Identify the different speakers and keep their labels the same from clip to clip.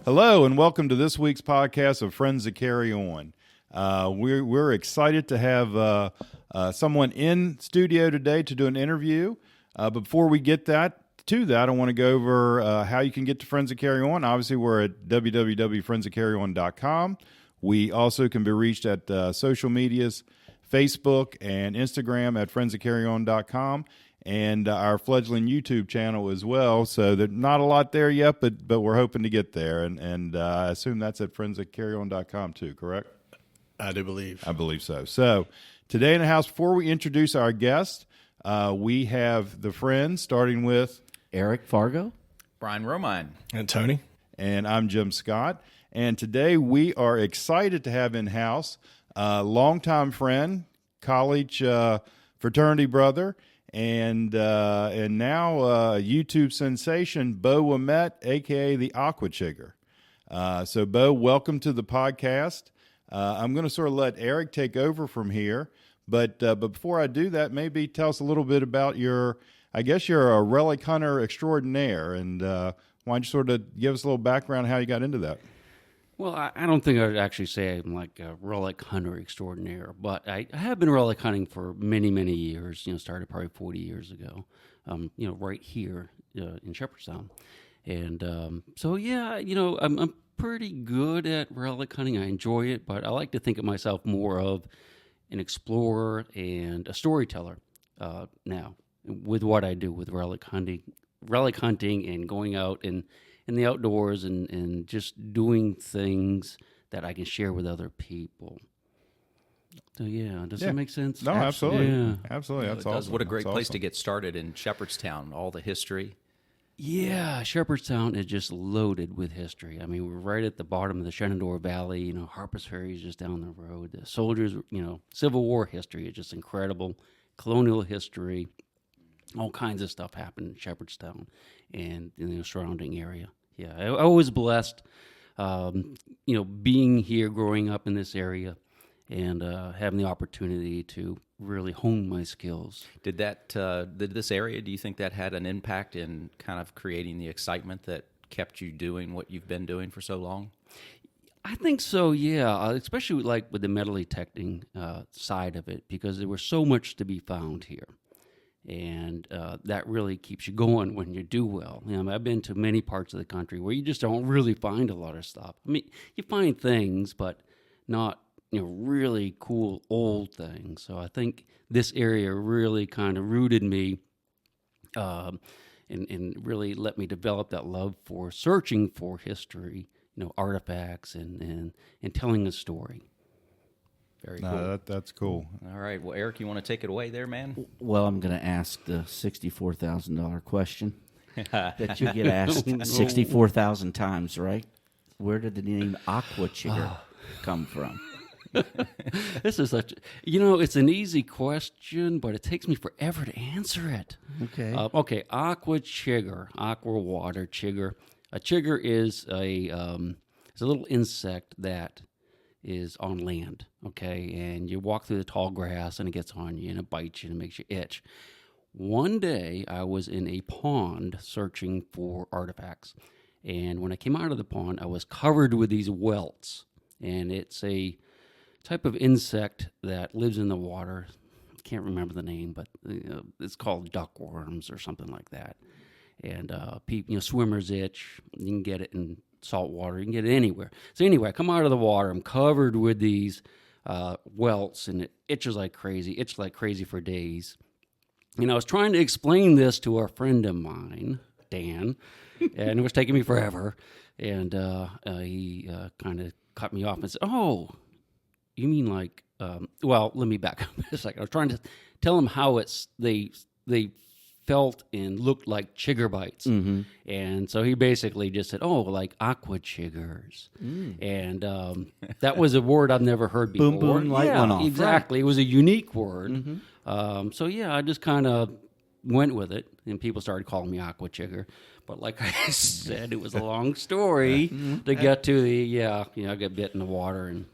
Speaker 1: Hello, and welcome to this week's podcast of Friends That Carry On. We're excited to have someone in studio today to do an interview. But before we get to that, I want to go over how you can get to Friends That Carry On. Obviously, we're at www.friendsthatcarryon.com. We also can be reached at social medias, Facebook and Instagram at friendsthatcarryon.com. And our fledgling YouTube channel as well. So there's not a lot there yet, but we're hoping to get there. And I assume that's at friendsthatcarryon.com too, correct?
Speaker 2: I do believe.
Speaker 1: I believe so. So today in the house, before we introduce our guest, we have the friends, starting with
Speaker 3: Eric Fargo,
Speaker 4: Brian Romine,
Speaker 2: And Tony.
Speaker 1: And I'm Jim Scott. And today we are excited to have in-house a longtime friend, college fraternity brother, and now YouTube sensation, Bo Wimette, a.k.a. the Aquachigger. So, Bo, welcome to the podcast. I'm going to sort of let Eric take over from here, but before I do that, maybe tell us a little bit about you're a relic hunter extraordinaire, and why don't you sort of give us a little background on how you got into that?
Speaker 3: Well, I don't think I would actually say I'm like a relic hunter extraordinaire, but I have been relic hunting for many, many years. Started probably 40 years ago, right here in Shepherdstown. And so, yeah, I'm pretty good at relic hunting. I enjoy it, but I like to think of myself more of an explorer and a storyteller now with what I do with relic hunting and going out and in the outdoors and just doing things that I can share with other people. So, does that make sense?
Speaker 1: No, absolutely.
Speaker 3: Yeah.
Speaker 1: Absolutely. That's awesome.
Speaker 4: What a great
Speaker 1: That's
Speaker 4: place
Speaker 1: awesome.
Speaker 4: to get started in Shepherdstown, all the history.
Speaker 3: Yeah, Shepherdstown is just loaded with history. I mean, we're right at the bottom of the Shenandoah Valley. Harper's Ferry is just down the road. The soldiers, Civil War history is just incredible. Colonial history, all kinds of stuff happened in Shepherdstown and in the surrounding area. Yeah, I was blessed, being here, growing up in this area, and having the opportunity to really hone my skills.
Speaker 4: Did this area, do you think that had an impact in kind of creating the excitement that kept you doing what you've been doing for so long?
Speaker 3: I think so, yeah, especially like with the metal detecting side of it, because there was so much to be found here. And that really keeps you going when you do well. I've been to many parts of the country where you just don't really find a lot of stuff. I mean, you find things, but not really cool old things. So I think this area really kind of rooted me and really let me develop that love for searching for history, artifacts and telling a story.
Speaker 4: Very cool.
Speaker 1: No, that's cool.
Speaker 4: All right. Well, Eric, you want to take it away there, man?
Speaker 3: Well, I'm going to ask the $64,000 question that you get asked 64,000 times, right? Where did the name Aquachigger come from? This is it's an easy question, but it takes me forever to answer it. Okay. Aquachigger, aqua water chigger. A chigger is it's a little insect that is on land, okay? And you walk through the tall grass and it gets on you and it bites you and it makes you itch. One day I was in a pond searching for artifacts. And when I came out of the pond, I was covered with these welts. And it's a type of insect that lives in the water. I can't remember the name, but it's called duckworms or something like that. And swimmers itch. You can get it in salt water. You can get it anywhere. So anyway, I come out of the water. I'm covered with these welts, and it itches like crazy for days. I was trying to explain this to a friend of mine, Dan, and it was taking me forever. And he kind of cut me off and said, "Oh, you mean like?" Well, let me back up a second. I was trying to tell him how they felt and looked like chigger bites. Mm-hmm. And so he basically just said, "Oh, like aquachiggers." And that was a word I've never heard before.
Speaker 5: Boom, boom, light went off.
Speaker 3: Exactly. Right. It was a unique word. Mm-hmm. I just kind of
Speaker 2: went with it, and people started calling me Aquachigger. But like I said, it was a long story to get to the, I get bit in the water and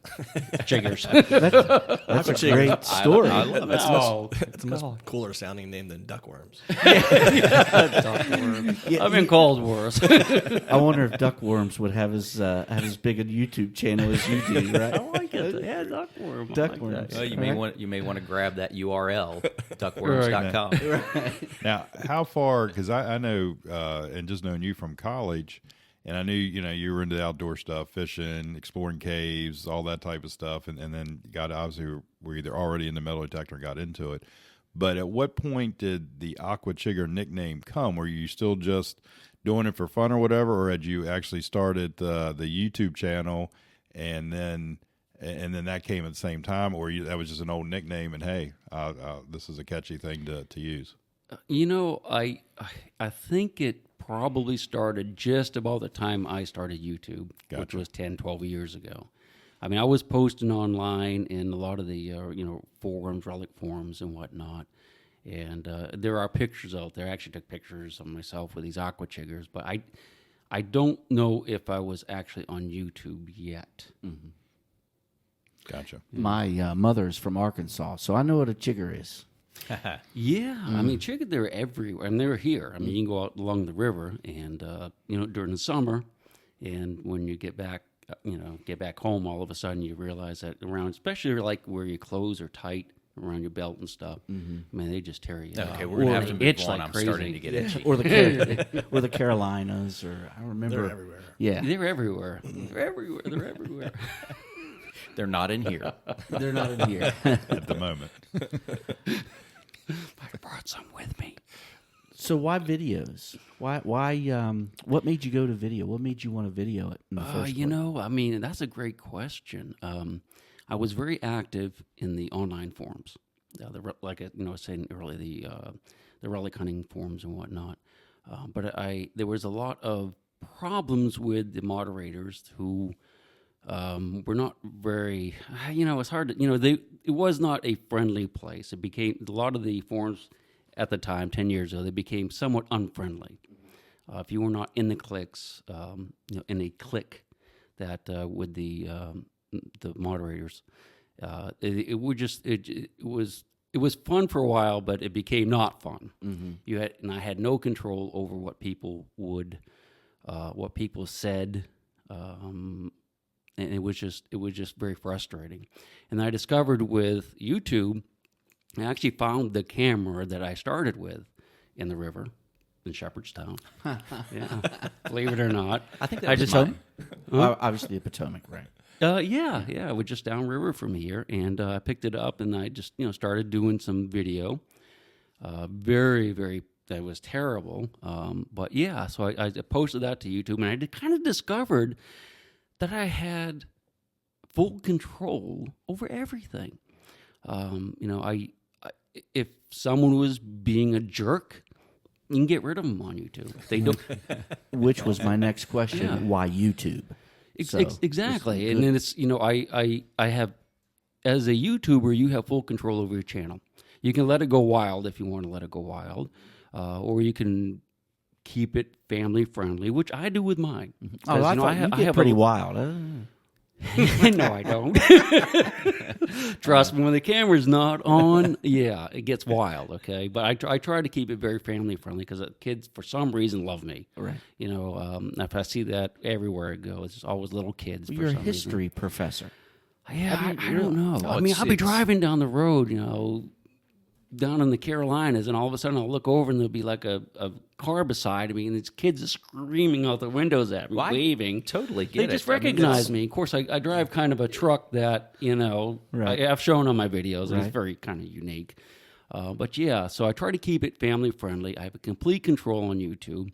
Speaker 2: chiggers.
Speaker 3: That's a great story.
Speaker 4: I love it.
Speaker 5: It's a much cooler sounding name than duckworms.
Speaker 2: I've been called worse.
Speaker 3: I wonder if Duckworms would have as big a YouTube channel as you do, right?
Speaker 2: I like it. Yeah, duckworm.
Speaker 3: Duckworms.
Speaker 2: Like that.
Speaker 4: Well, you may want to grab that URL, duckworms.com.
Speaker 1: Now, how far? Because I know, and just knowing you from college, and I knew you were into the outdoor stuff, fishing, exploring caves, all that type of stuff, and then obviously were either already in the metal detector and got into it. But at what point did the Aquachigger nickname come? Were you still just doing it for fun or whatever, or had you actually started the YouTube channel and then that came at the same time, or that was just an old nickname and hey, this is a catchy thing to use?
Speaker 2: I think it probably started just about the time I started YouTube, which was 10, 12 years ago. I mean, I was posting online in a lot of the, forums, relic forums and whatnot. And there are pictures out there. I actually took pictures of myself with these Aquachiggers, but I don't know if I was actually on YouTube yet.
Speaker 3: Mm-hmm.
Speaker 1: Gotcha.
Speaker 3: My mother's from Arkansas, so I know what a chigger is.
Speaker 2: Yeah, I mean, chicken, they're everywhere, and they're here. I mean, you can go out along the river, and during the summer, and when you get back home, all of a sudden you realize that around, especially like where your clothes are tight around your belt and stuff. I mean, they just tear you.
Speaker 4: Okay,
Speaker 2: up.
Speaker 4: we're gonna have to move on.
Speaker 2: Like
Speaker 4: I'm
Speaker 2: crazy.
Speaker 4: starting to get itchy.
Speaker 3: Or the Carolinas, or I remember.
Speaker 5: They're everywhere.
Speaker 3: Yeah,
Speaker 2: They're everywhere. They're everywhere. They're everywhere.
Speaker 4: They're not in here.
Speaker 3: they're not in here.
Speaker 1: At the moment.
Speaker 2: I brought some with me.
Speaker 3: So why videos? Why? What made you go to video? What made you want to video it in the first place?
Speaker 2: I mean, that's a great question. I was very active in the online forums, like I was saying earlier, the relic hunting forums and whatnot. But there was a lot of problems with the moderators who were not very. It's hard to. It was not a friendly place. It became a lot of the forums at the time, 10 years ago, they became somewhat unfriendly. If you were not in the cliques, in a clique that with the moderators, it was fun for a while, but it became not fun. Mm-hmm. I had no control over what people what people said, and it was just very frustrating. And I discovered with YouTube, I actually found the camera that I started with in the river in Shepherdstown. Yeah, believe it or not.
Speaker 4: I think that was mine.
Speaker 3: Obviously, the Potomac, right?
Speaker 2: Yeah, it was just downriver from here, and I picked it up, and I just started doing some video. Very, very, that was terrible. But yeah, so I posted that to YouTube, and I kind of discovered that I had full control over everything. If someone was being a jerk, you can get rid of them on YouTube. They don't.
Speaker 3: Which was my next question.
Speaker 2: Yeah.
Speaker 3: Why YouTube?
Speaker 2: Exactly. And then it's, I have, as a YouTuber, you have full control over your channel. You can let it go wild if you want to let it go wild, or you can keep it family friendly, which I do with mine.
Speaker 3: Oh, I thought you get pretty wild.
Speaker 2: No, I don't. Trust me, when the camera's not on, yeah, it gets wild, okay? But I try to keep it very family friendly because kids, for some reason, love me.
Speaker 3: Right.
Speaker 2: If I see that everywhere I go, it's always little kids.
Speaker 3: Well, you're a history professor.
Speaker 2: Yeah, I don't know. I'll be driving down the road, down in the Carolinas, and all of a sudden I'll look over and there'll be like a car beside me, and these kids are screaming out the windows at me, waving.
Speaker 4: Totally get
Speaker 2: They
Speaker 4: it.
Speaker 2: just recognize me. Of course, I drive kind of a truck that,
Speaker 3: Right.
Speaker 2: I've shown on my videos, and
Speaker 3: Right.
Speaker 2: it's very kind of unique. But yeah, so I try to keep it family friendly. I have a complete control on YouTube.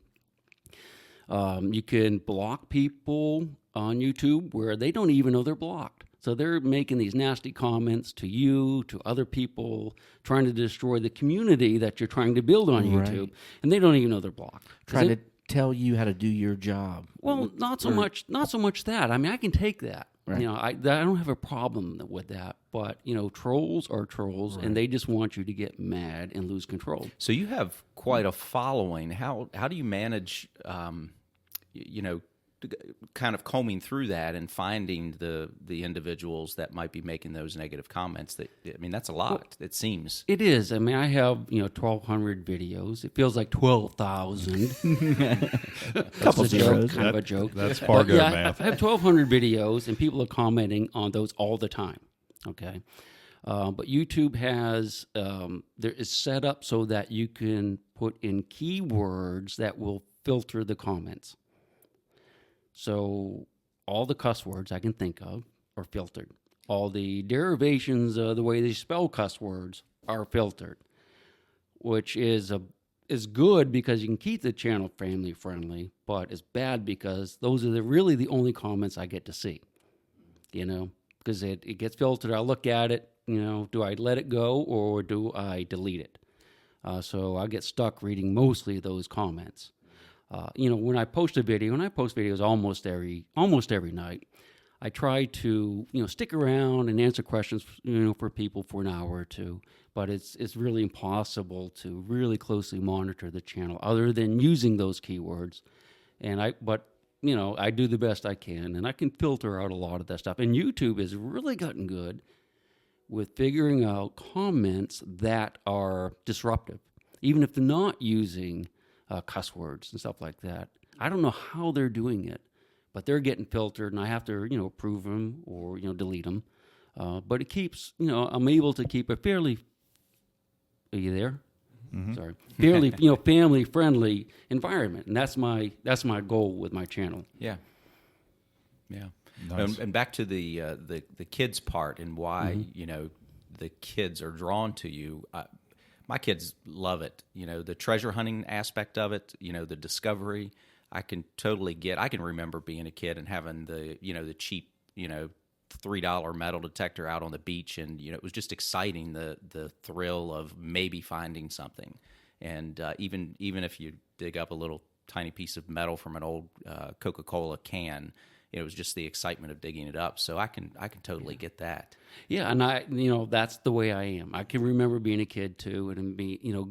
Speaker 2: You can block people on YouTube where they don't even know they're blocked. So they're making these nasty comments to you, to other people, trying to destroy the community that you're trying to build on YouTube, and they don't even know they're blocked.
Speaker 3: Trying to tell you how to do your job.
Speaker 2: Well, not so much that. I mean, I can take that.
Speaker 3: Right.
Speaker 2: I don't have a problem with that. But trolls are trolls, and they just want you to get mad and lose control.
Speaker 4: So you have quite a following. How do you manage, kind of combing through that and finding the individuals that might be making those negative comments? That's a lot. It seems
Speaker 2: it is. I mean, I have 1,200 videos. It feels like 12,000.
Speaker 3: Couple zeros.
Speaker 2: Kind of a joke.
Speaker 1: That's Fargo math.
Speaker 2: I have 1,200 videos, and people are commenting on those all the time. Okay. But YouTube has, there is set up so that you can put in keywords that will filter the comments. So all the cuss words I can think of are filtered. All the derivations of the way they spell cuss words are filtered, which is good because you can keep the channel family friendly, but it's bad because those are really the only comments I get to see, because it gets filtered. I look at it, do I let it go or do I delete it? So I get stuck reading mostly those comments. When I post a video, and I post videos almost every night, I try to, stick around and answer questions, for people for an hour or two. But it's really impossible to really closely monitor the channel other than using those keywords. But I do the best I can, and I can filter out a lot of that stuff. And YouTube has really gotten good with figuring out comments that are disruptive, even if they're not using cuss words and stuff like that. I don't know how they're doing it, but they're getting filtered, and I have to, approve them or, delete them. But it keeps, I'm able to keep a fairly, are you there? Mm-hmm. Sorry. Fairly, family-friendly environment, and that's my goal with my channel.
Speaker 4: Yeah. Yeah.
Speaker 1: Nice.
Speaker 4: And back to the kids part and why, the kids are drawn to you. My kids love it. The treasure hunting aspect of it, the discovery, I can totally get. I can remember being a kid and having the cheap, $3 metal detector out on the beach, and it was just exciting, the thrill of maybe finding something. And even if you dig up a little tiny piece of metal from an old Coca-Cola can, it was just the excitement of digging it up. So I can totally get that.
Speaker 2: Yeah, and that's the way I am. I can remember being a kid too, and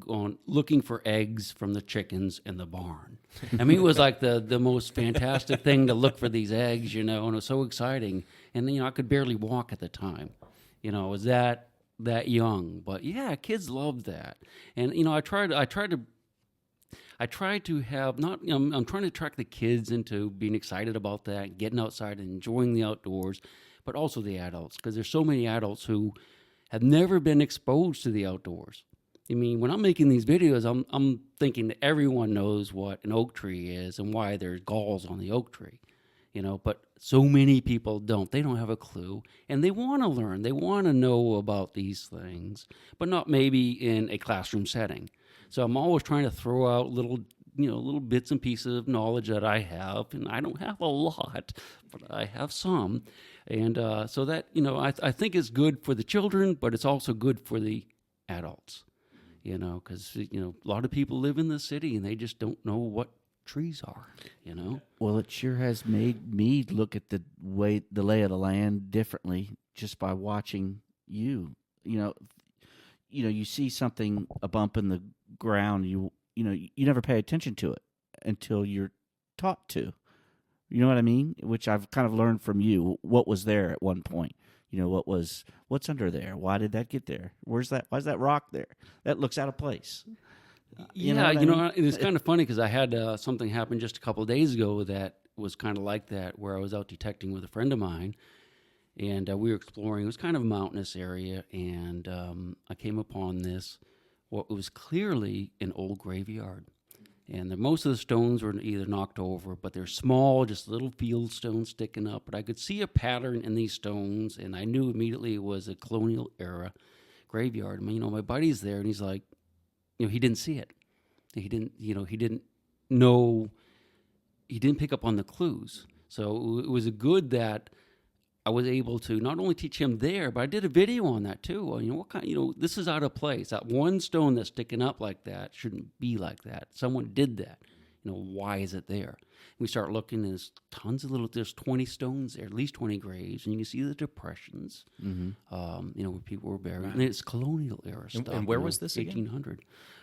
Speaker 2: going looking for eggs from the chickens in the barn. I mean, it was like the most fantastic thing to look for these eggs, and it was so exciting. And I could barely walk at the time. I was that young, but yeah, kids love that. And I try to have not. I'm trying to track the kids into being excited about that, getting outside and enjoying the outdoors, but also the adults, because there's so many adults who have never been exposed to the outdoors. I mean, when I'm making these videos, I'm thinking that everyone knows what an oak tree is and why there's galls on the oak tree, But so many people don't. They don't have a clue, and they want to learn. They want to know about these things, but not maybe in a classroom setting. So I'm always trying to throw out little bits and pieces of knowledge that I have, and I don't have a lot, but I have some. And so that, I think it's good for the children, but it's also good for the adults, because, a lot of people live in the city and they just don't know what trees are,
Speaker 3: Well, it sure has made me look at the lay of the land differently just by watching you. You see something, a bump in the ground, you never pay attention to it until you're taught to. You know what I mean? Which I've kind of learned from you. What was there at one point? What's under there? Why did that get there? Why's that rock there? That looks out of place.
Speaker 2: It's kind of funny because I had something happen just a couple of days ago that was kind of like that, where I was out detecting with a friend of mine, and we were exploring. It was kind of a mountainous area, and I came upon what was clearly an old graveyard. And most of the stones were either knocked over, but they're small, just little field stones sticking up. But I could see a pattern in these stones, and I knew immediately it was a colonial era graveyard. I mean, my buddy's there, and he's like, he didn't see it. He didn't know. He didn't pick up on the clues. So it was good that I was able to not only teach him there, but I did a video on that too. What kind? This is out of place. That one stone that's sticking up like that shouldn't be like that. Someone did that. Why is it there? We start looking, and there's 20 stones there, at least 20 graves, and you can see the depressions, where people were buried. Right. And it's colonial era stuff.
Speaker 4: And where was this
Speaker 2: 1800.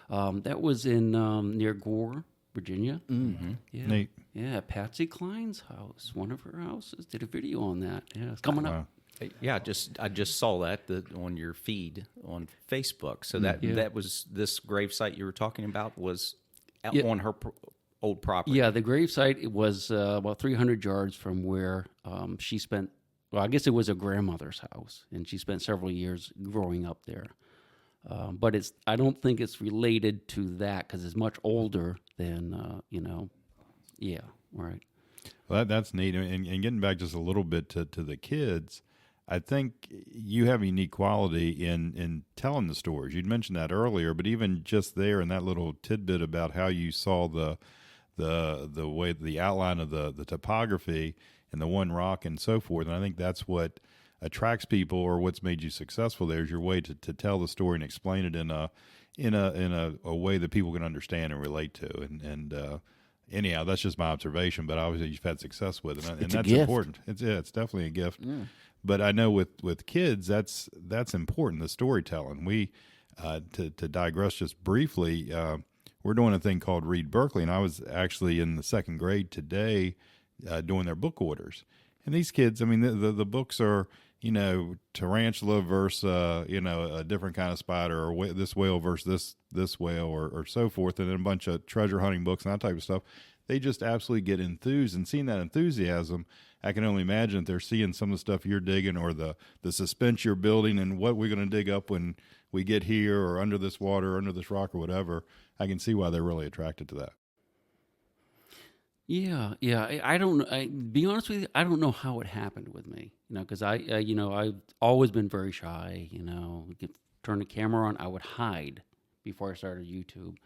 Speaker 2: That was in near Gore, Virginia.
Speaker 3: Mm-hmm.
Speaker 2: Yeah.
Speaker 1: Neat.
Speaker 2: Yeah, Patsy Cline's house, one of her houses, did a video on that. Yeah, it's coming up.
Speaker 4: Yeah, I just saw that on your feed on Facebook. So that was this gravesite you were talking about was on her old property.
Speaker 2: Yeah, the gravesite was about 300 yards from where she spent. Well, I guess it was her grandmother's house, and she spent several years growing up there. But I don't think it's related to that because it's much older than Yeah, right.
Speaker 1: Well, that's neat. And getting back just a little bit to the kids, I think you have a unique quality in telling the stories. You'd mentioned that earlier, but even just there in that little tidbit about how you saw the way, the outline of the topography and the one rock and so forth. And I think that's what attracts people, or what's made you successful there, is your way to tell the story and explain it in a way that people can understand and relate to. And anyhow, that's just my observation, but obviously you've had success with it, and that's important. It's definitely a gift. Yeah. But I know with kids, that's important, the storytelling. We, to digress just briefly, we're doing a thing called Read Berkeley, and I was actually in the second grade today doing their book orders. And these kids, I mean, the books are, tarantula versus, a different kind of spider, or this whale versus this whale, or so forth, and then a bunch of treasure hunting books and that type of stuff. They just absolutely get enthused, and seeing that enthusiasm, I can only imagine if they're seeing some of the stuff you're digging, or the suspense you're building, and what we're going to dig up when we get here, or under this water, or under this rock, or whatever. I can see why they're really attracted to that.
Speaker 2: Yeah. I don't know. Be honest with you, I don't know how it happened with me. Because I've always been very shy. Turn the camera on, I would hide before I started YouTube.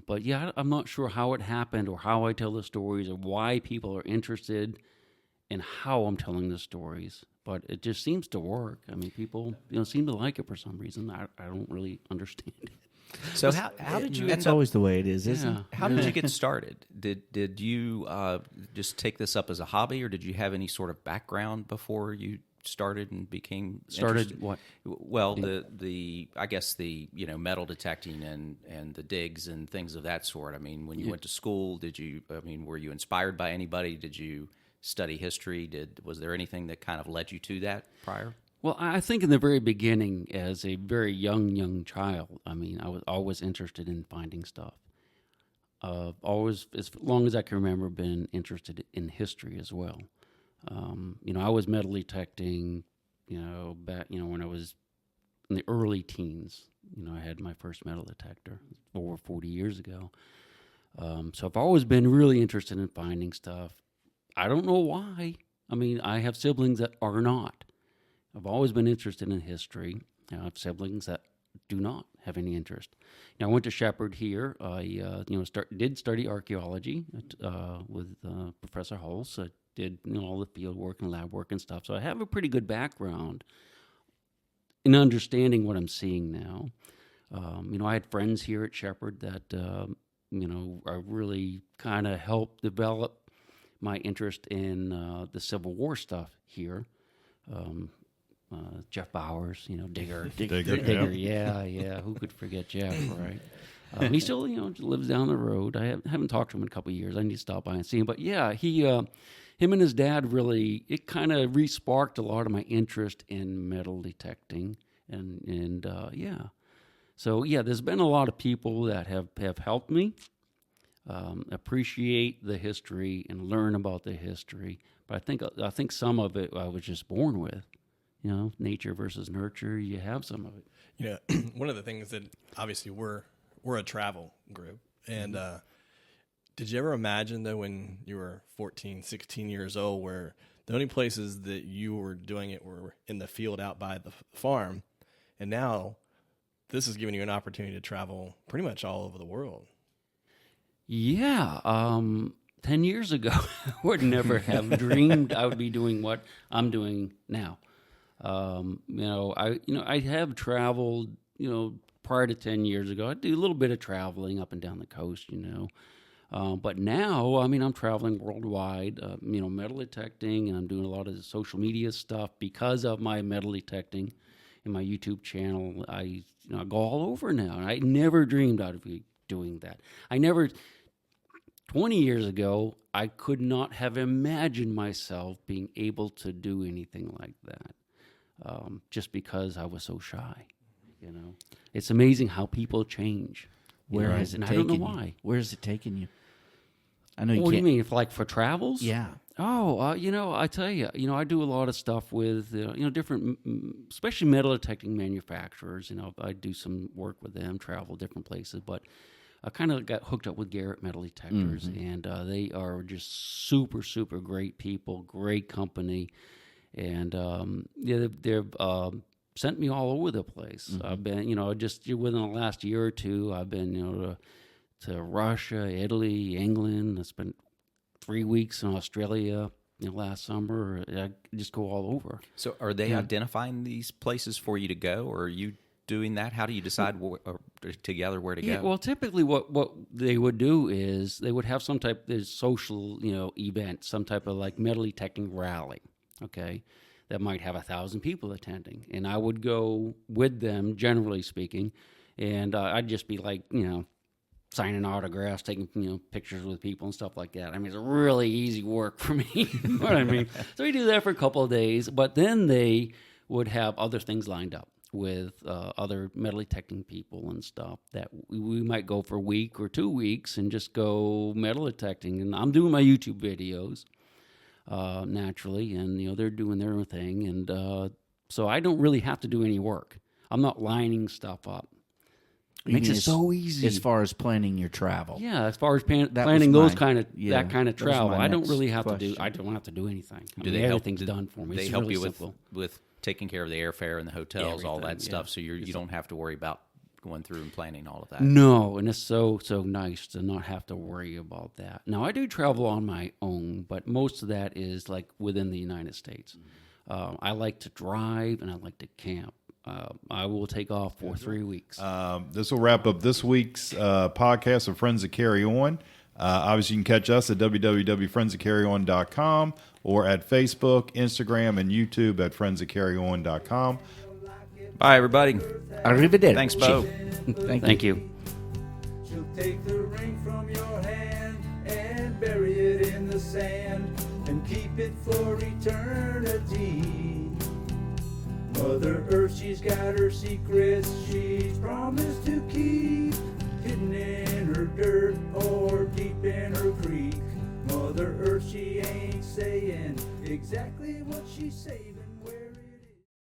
Speaker 2: But yeah, I'm not sure how it happened, or how I tell the stories, or why people are interested in how I'm telling the stories. But it just seems to work. I mean, people seem to like it for some reason. I don't really understand it.
Speaker 4: So how did you?
Speaker 3: That's always the way it is, isn't it?
Speaker 4: How did you get started? Did you just take this up as a hobby, or did you have any sort of background before you started and became interested?
Speaker 2: What?
Speaker 4: Well, the I guess the metal detecting and the digs and things of that sort. I mean, when you went to school, were you inspired by anybody? Did you study history? Was there anything that kind of led you to that prior?
Speaker 2: Well, I think in the very beginning, as a very young child, I was always interested in finding stuff. Always, as long as I can remember, been interested in history as well. I was metal detecting, back, when I was in the early teens. I had my first metal detector over 40 years ago. So I've always been really interested in finding stuff. I don't know why. I have siblings that are not. I've always been interested in history. I have siblings that do not have any interest. I went to Shepherd here. I did study archaeology with Professor Hulse. I did all the field work and lab work and stuff. So I have a pretty good background in understanding what I'm seeing now. I had friends here at Shepherd that are really kind of helped develop my interest in the Civil War stuff here. Jeff Bowers, Digger. Yeah. Who could forget Jeff, right? He still, lives down the road. I haven't talked to him in a couple of years. I need to stop by and see him. But yeah, him and his dad really, it kind of re-sparked a lot of my interest in metal detecting, and yeah. So yeah, there's been a lot of people that have helped me appreciate the history and learn about the history. But I think some of it I was just born with. Nature versus nurture. You have some of it.
Speaker 5: One of the things that obviously we're a travel group, and did you ever imagine though when you were 14, 16 years old, where the only places that you were doing it were in the field out by the farm, and now this is giving you an opportunity to travel pretty much all over the world?
Speaker 2: Yeah. 10 years ago, I would never have dreamed I would be doing what I'm doing now. I have traveled, prior to 10 years ago. I do a little bit of traveling up and down the coast, but now, I'm traveling worldwide, metal detecting, and I'm doing a lot of social media stuff because of my metal detecting in my YouTube channel. I go all over now. And I never dreamed I'd be doing that. 20 years ago, I could not have imagined myself being able to do anything like that, just because I was so shy. It's amazing how people change.
Speaker 3: Where has it
Speaker 2: and I
Speaker 3: taken
Speaker 2: don't know
Speaker 3: you?
Speaker 2: why.
Speaker 3: Where has it taken you? I know you
Speaker 2: What do
Speaker 3: can't.
Speaker 2: you mean, if for travels?
Speaker 3: Yeah.
Speaker 2: Oh, I tell you, I do a lot of stuff with, different, especially metal detecting manufacturers. I do some work with them, travel different places, but I kind of got hooked up with Garrett metal detectors, and they are just super, super great people, great company, and they've sent me all over the place. I've been, just within the last year or two, I've been, to Russia, Italy, England. I spent 3 weeks in Australia last summer. I just go all over.
Speaker 4: So are they identifying these places for you to go, or are you doing that? How do you decide together where to go?
Speaker 2: Well, typically what they would do is they would have some type of social, event, some type of like metal detecting rally, okay, that might have 1,000 people attending. And I would go with them, generally speaking, and I'd just be like, signing autographs, taking pictures with people and stuff like that. I mean, it's really easy work for me. You know what I mean? So we do that for a couple of days, but then they would have other things lined up with other metal detecting people and stuff that we might go for a week or 2 weeks and just go metal detecting. And I'm doing my YouTube videos naturally, and they're doing their own thing, and so I don't really have to do any work. I'm not lining stuff up. It makes it so easy.
Speaker 3: As far as planning your travel.
Speaker 2: Yeah, as far as planning
Speaker 3: that
Speaker 2: kind of travel, I don't really have
Speaker 3: question.
Speaker 2: to do. I don't have to do anything.
Speaker 4: Everything's
Speaker 2: done for me.
Speaker 4: They
Speaker 2: It's
Speaker 4: help
Speaker 2: really
Speaker 4: you
Speaker 2: simple.
Speaker 4: with taking care of the airfare and the hotels, all that
Speaker 2: Everything,
Speaker 4: stuff.
Speaker 2: yeah.
Speaker 4: So you don't have to worry about going through and planning all of that.
Speaker 2: No, and it's so nice to not have to worry about that. Now, I do travel on my own, but most of that is like within the United States. I like to drive and I like to camp. I will take off for 3 weeks.
Speaker 1: This will wrap up this week's podcast of Friends That Carry On. Obviously, you can catch us at www.friendsthatcarryon.com or at Facebook, Instagram, and YouTube at friendsthatcarryon.com.
Speaker 4: Bye, everybody.
Speaker 3: Arrivederci.
Speaker 4: Thanks, Bo.
Speaker 2: Thank you.
Speaker 6: She'll take the ring from your hand and bury it in the sand and keep it for eternity. Mother Earth, she's got her secrets she's promised to keep, hidden in her dirt or deep in her creek. Mother Earth, she ain't saying exactly what she's saving.